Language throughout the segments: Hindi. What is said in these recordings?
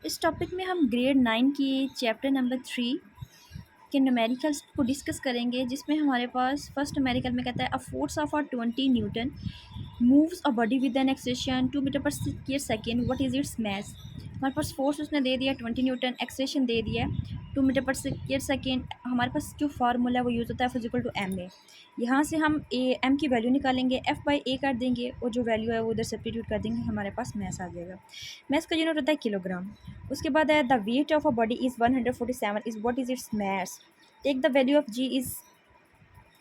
इस टॉपिक में हम ग्रेड 9 की चैप्टर नंबर 3 के न्यूमेरिकल्स को डिस्कस करेंगे, जिसमें हमारे पास फर्स्ट न्यूमेरिकल में कहता है a force of 20 newton moves a body with an acceleration 2 metre per square second, what is its mass. हमारे पास फोर्स उसने दे दिया 20 न्यूटन, एक्सेलेरेशन दे दिया है 2 मीटर पर स्क्वायर सेकेंड। हमारे पास जो फार्मूला है वो यूज़ होता है फिजिकल टू एम ए। यहाँ से हम एम की वैल्यू निकालेंगे, एफ बाई ए कर देंगे और जो वैल्यू है वो उधर सब्स्टिट्यूट कर देंगे, हमारे पास मैस आ जाएगा। मैस का यूनिट होता है किलोग्राम। उसके बाद है the weight of a body is 147 is what is its mass. Take the value of g is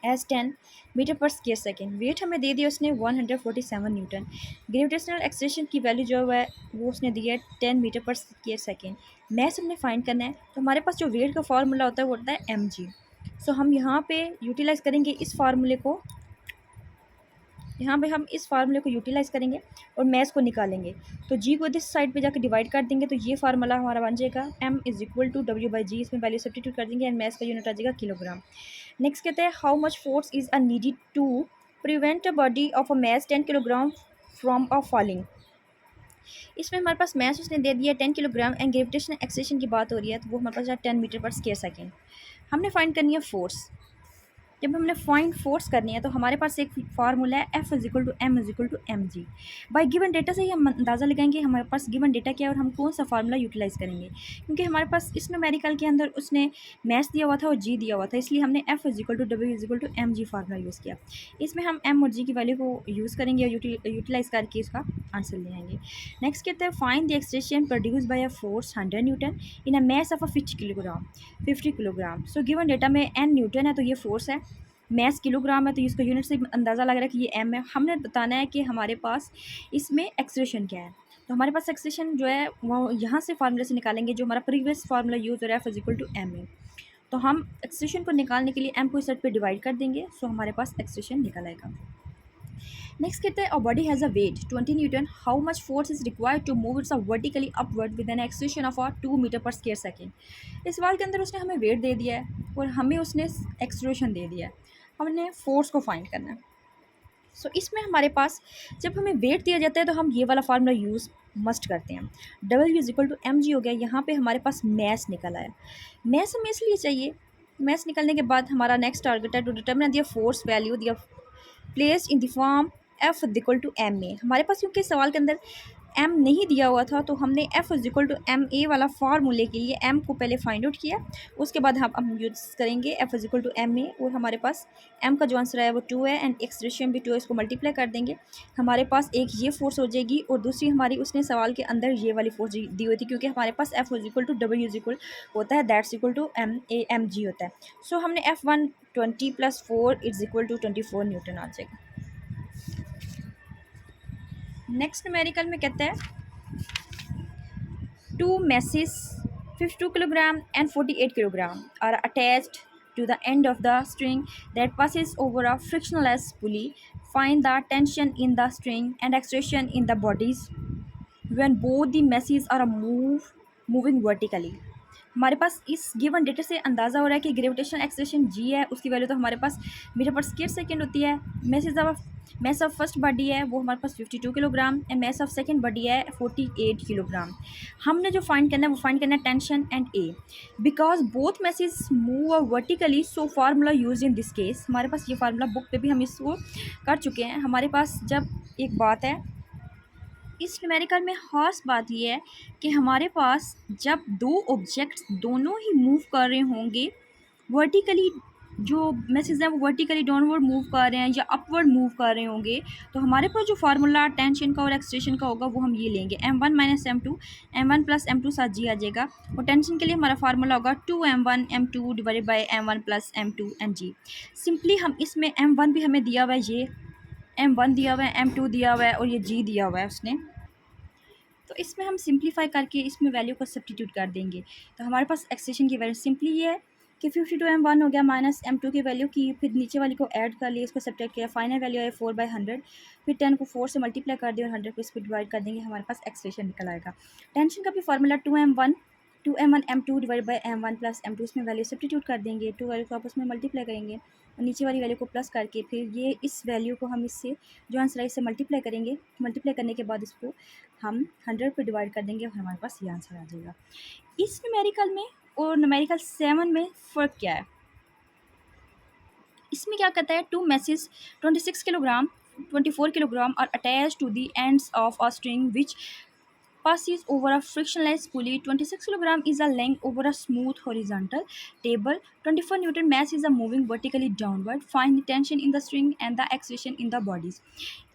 as 10 metre per square second. Weight हमें दे दिया उसने 147 न्यूटन। ग्रेविटेशनल एक्सेलेरेशन की वैल्यू जो है वो उसने दी है 10 metre per square second. Mass हमने फाइंड करना है, तो हमारे पास जो वेट का फार्मूला होता है वो होता है एम जी। सो हम यहाँ पे यूटिलाइज़ करेंगे इस फार्मूले को, यहाँ पे हम इस फार्मूले को यूटिलाइज़ करेंगे और मैस को निकालेंगे। तो जी को दिस साइड पे जाकर डिवाइड कर देंगे, तो ये फार्मूला हमारा बन जाएगा M is equal to W by G. इसमें वैल्यू सब्स्टिट्यूट कर देंगे एंड मैस का यूनिट आ जाएगा किलोग्राम। नेक्स्ट कहते हैं how much force is a needed to prevent a body of a mass 10 kilogram from a falling. इसमें हमारे पास मैस उसने दे दिया 10 किलोग्राम एंड ग्रेविटेशनल एक्सेलेरेशन की बात हो रही है, तो वो हमारे पास 10 मीटर पर स्क्वायर सेकेंड। हमने फाइंड करनी है फोर्स। जब हमने फाइंड फोर्स करनी है तो हमारे पास एक फार्मूला है F is equal to M G. By given data से ही हम अंदाज़ा लगाएंगे हमारे पास गिवन डेटा क्या है और हम कौन सा फार्मूला यूटिलाइज़ करेंगे, क्योंकि हमारे पास इस न्यूमेरिकल के अंदर उसने मैथ्स दिया हुआ था और जी दिया हुआ था, इसलिए हमने F is equal to W is equal to M G formula use किया। इसमें हम एम और जी की वैल्यू को यूज़ करेंगे और यूटिलाइज़ करके इसका आंसर ले आएंगे। नेक्स्ट कहते हैं find the acceleration produce by a force 100 Newton in a mass of a 50 kilogram. So given data में एन न्यूटन है तो ये फोर्स है, मैस किलोग्राम है तो इसका यूनिट से अंदाज़ा लग रहा है कि ये एम है। हमने बताना है कि हमारे पास इसमें एक्सेलेरेशन क्या है, तो हमारे पास एक्सेलेरेशन जो है वो यहाँ से फार्मूले से निकालेंगे जो हमारा प्रीवियस फार्मूला यूज़ हो रहा है फिजिकल टू एम ए। तो हम एक्सेलेरेशन को निकालने के लिए एम को इस साइड पे डिवाइड कर देंगे, सो हमारे पास एक्सेलेरेशन निकल आएगा। नेक्स्ट कहते हैं a body has a weight 20 newton, how much force is required to move its vertically upward with an acceleration of 2 metre per square second. इस सवाल के अंदर उसने हमें वेट दे दिया है और हमें उसने एक्सेलेरेशन दे दिया है, हमने फोर्स को फाइंड करना है। सो इसमें हमारे पास जब हमें वेट दिया जाता है तो हम ये वाला फार्मूला यूज़ मस्ट करते हैं। W is equal to M G हो गया, यहाँ पे हमारे पास मैस निकल आया। मैस हमें इसलिए चाहिए, मैस निकलने के बाद हमारा नेक्स्ट टारगेट है टू डिटरमिन दिया फोर्स वैल्यू दिया place in the form F equal to M A. हमारे पास क्योंकि सवाल के अंदर एम नहीं दिया हुआ था तो हमने F equal to M A वाला फार्मूले के लिए एम को पहले फाइंड आउट किया, उसके बाद हम यूज़ करेंगे F equal to M A और हमारे पास एम का जो आंसर है वो 2 है एंड एक्सप्रेशन भी 2 है, इसको मल्टीप्लाई कर देंगे। हमारे पास एक ये फोर्स हो जाएगी और दूसरी हमारी उसने सवाल के अंदर ये वाली फोर्स दी हुई थी, क्योंकि हमारे पास F equal to W equal होता है that's equal to M G होता है। सो हमने F 120 + 4 is equal to 24 newton आ जाएगा। नेक्स्ट न्यूमेरिकल में कहता है two meshes 52 kilogram and 48 kilogram are attached to the end of the string that passes over a frictionless pulley. Find the tension in the string and acceleration in the bodies when both the meshes are moving vertically. हमारे पास इस गिवन डेटा से अंदाज़ा हो रहा है कि ग्रेविटेशनल एक्सेलेरेशन जी है, उसकी वैल्यू तो हमारे पास मीटर पर स्क्वायर सेकेंड होती है। मैस ऑफ फर्स्ट बॉडी है वो हमारे पास 52 kilogram and mass of second body है 48 किलोग्राम। हमने जो फाइंड करना है वो फाइंड करना है tension and A, because both message move vertically so formula use in this case. हमारे पास ये फार्मूला बुक पे भी हम इसको कर चुके हैं। हमारे पास जब एक बात है इस न्यूमेरिकल में खास बात यह है कि हमारे पास जब दो ऑब्जेक्ट्स दोनों ही मूव कर रहे होंगे वर्टिकली, जो मैसेज हैं वो वर्टिकली डाउनवर्ड मूव कर रहे हैं या अपवर्ड मूव कर रहे होंगे, तो हमारे पास जो फार्मूला टेंशन का और एक्सलेरेशन का होगा वो हम ये लेंगे m1 - m2 m1 + m2 साथ जी आ जाएगा। और टेंशन के लिए हमारा फार्मूला होगा 2m1 m2 divided by m1 + m2 and G. Simply हम इसमें m1 भी हमें दिया हुआ है, ये m1 दिया हुआ है, m2 दिया हुआ है और ये g दिया हुआ है उसने, तो इसमें हम सिंप्लीफाई करके इसमें वैल्यू को सब्स्टिट्यूट कर देंगे। तो हमारे पास एक्सेलेरेशन की वैल्यू सिंपली ये है कि 52 m1 हो गया माइनस m2 की वैल्यू की, फिर नीचे वाली को ऐड कर लिए, इसको सब्ट्रैक्ट किया, फाइनल वैल्यू है 4/100, फिर 10 को 4 से मल्टीप्लाई कर दिया और 100 को इस पर डिवाइड कर देंगे, हमारे पास एक्सेलेरेशन निकल आएगा। टेंशन का भी formula 2m1 m2 divide by m1 + m2, इसमें वैल्यू सब्स्टिट्यूट कर देंगे, 2 वैल्यू को आपस में मल्टीप्लाई करेंगे, और नीचे वाली वैल्यू को प्लस करके फिर ये इस वैल्यू को हम इससे जो आंसर है इससे मल्टीप्लाई करेंगे। मल्टीप्लाई करने के बाद इसको हम 100 पे डिवाइड कर देंगे और हमारे पास ये आंसर आ जाएगा। इस न्यूमेरिकल में और न्यूमेरिकल 7 में फ़र्क क्या है? इसमें क्या कहता है, 2 message 26 kilogram 24 kilogram are attached to the ends of a string which passes over a frictionless pulley. 26 kilogram is a length over a smooth horizontal table. 24 Newton mass is a moving vertically downward. Find the tension in the string and the acceleration in the bodies.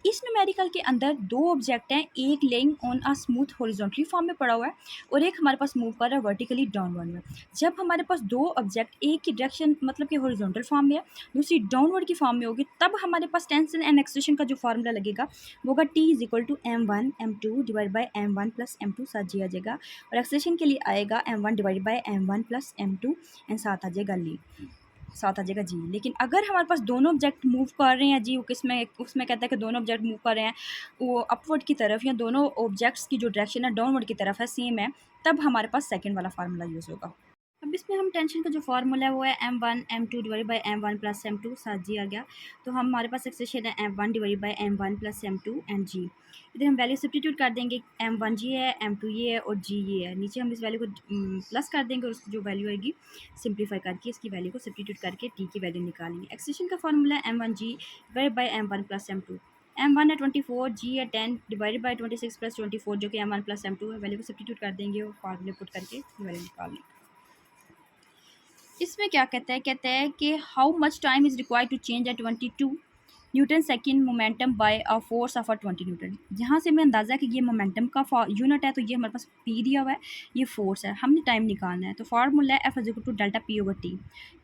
इस न्यूमेरिकल के अंदर दो ऑब्जेक्ट हैं, एक laying on a smooth horizontally form में पड़ा हुआ है और एक हमारे पास मूव कर रहा है वर्टिकली डाउनवर्ड में। जब हमारे पास दो ऑब्जेक्ट एक की डायरेक्शन मतलब कि हॉरिजॉन्टल फॉर्म में है, दूसरी डाउनवर्ड की फॉर्म में होगी, तब हमारे पास टेंशन एंड एक्सेलरेशन का जो फार्मूला लगेगा वो होगा T is equal to m1 m2 divide by m1 plus m2 साथ जी आ जाएगा, और एक्सेलरेशन के लिए आएगा m1 divide by m1 plus m2 and साथ आ जाएगा जी। लेकिन अगर हमारे पास दोनों ऑब्जेक्ट मूव कर रहे हैं जी, वो किसमें उसमें कहता है कि दोनों ऑब्जेक्ट मूव कर रहे हैं वो अपवर्ड की तरफ, या दोनों ऑब्जेक्ट्स की जो डायरेक्शन है डाउनवर्ड की तरफ है, सेम है, तब हमारे पास सेकंड वाला फार्मूला यूज़ होगा। अब इसमें हम टेंशन का जो फार्मूला है वो है m1 m2 divide by m1 plus m2 साथ जी आ गया, तो हमारे पास एक्सेलरेशन है m1 divide by m1 plus m2 and G. इधर हम वैल्यू सब्स्टिट्यूट कर देंगे, m1 ये है, m2 ये है और g ये है। नीचे हम इस वैल्यू को प्लस कर देंगे और उसकी जो वैल्यू आएगी सिंप्लीफाई करके इसकी वैल्यू को सब्स्टिट्यूट करके t की वैल्यू निकालेंगे। एक्सेलरेशन का फार्मूला है m1g divide by m1 plus m2। m1 है 24, g है 10 डिवाइडेड बाई 26 प्लस 24 जो कि m1 प्लस m2 है। वैल्यू को सब्स्टिट्यूट कर देंगे और फार्मूले पुट करके वैल्यू निकाल लेंगे। इसमें क्या कहता है कि how much time is required to change a 22 newton second momentum by a force of a 20 newton. जहाँ से हमें अंदाज़ा कि ये मोमेंटम का यूनिट है, तो ये हमारे पास पी दिया हुआ है, ये फोर्स है, हमने टाइम निकालना है, तो फार्मूला है F is equal to delta P over T.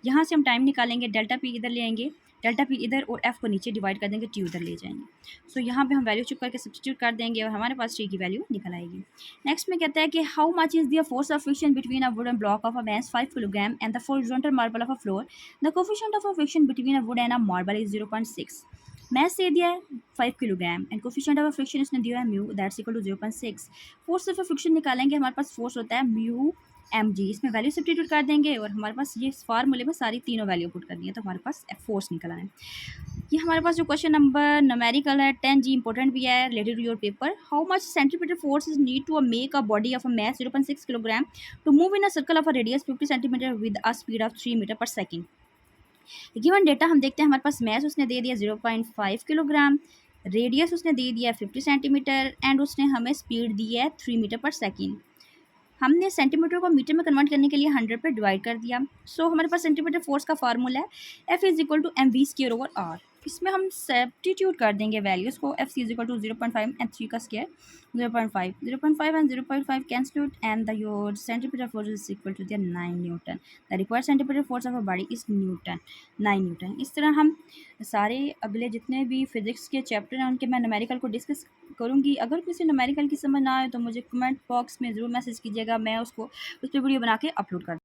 यहाँ से हम टाइम निकालेंगे, डेल्टा पी इधर ले आएंगे, डेल्टा पी इधर और एफ को नीचे डिवाइड कर देंगे, टी उधर ले जाएंगे। सो यहाँ पे हम वैल्यू चुप करके सब्स्टिट्यूट कर देंगे और हमारे पास टी की वैल्यू निकल आएगी। नेक्स्ट में कहता है कि how much is the force of friction between a wooden block of a mass 5 kilogram and the horizontal marble of a floor. The coefficient of a friction between a wood and a marble is 0.6। Mass दे दिया है 5 kilogram and coefficient of friction इसने दिया है mu that's equal to 0.6। Force of friction निकालेंगे, हमारे पास फोर्स होता है म्यू एम जी। इसमें वैल्यू सब्स्टिट्यूट कर देंगे और हमारे पास ये फार्मूले में सारी तीनों वैल्यू पुट करनी है, तो हमारे पास फोर्स निकला है। ये हमारे पास जो क्वेश्चन नंबर न्यूमेरिकल है 10 जी इंपॉर्टेंट भी है related to your paper. How much centimetre force is need to make a body of a mass 0.6 kilogram to move in a circle of a radius 50 centimetre with a speed of 3 metre per second. Given data हम देखते हैं, हमारे पास मैस उसने दे दिया 0.5 किलोग्राम, रेडियस उसने दे दिया 50 सेंटीमीटर एंड उसने हमें स्पीड दी है 3 मीटर पर सेकेंड। हमने सेंटीमीटर को मीटर में कन्वर्ट करने के लिए 100 पे डिवाइड कर दिया। सो हमारे पास सेंटीमीटर फोर्स का फार्मूला है F is equal to mv square over r। इसमें हम सब्स्टिट्यूट कर देंगे वैल्यूज़ को, F is equal to 0.5 and 3 का square 0.5 and 0.5 cancel out and the your centimetre force is equal to the 9 newton. The required centimetre force of a body is 9 newton. इस तरह हम सारे अगले जितने भी फिजिक्स के चैप्टर हैं उनके मैं न्यूमेरिकल को डिस्कस करूँगी। अगर किसी न्यूमेरिकल की समझ ना आए तो मुझे कमेंट बॉक्स में ज़रूर मैसेज कीजिएगा, मैं उसको उस पर वीडियो बना के अपलोड कर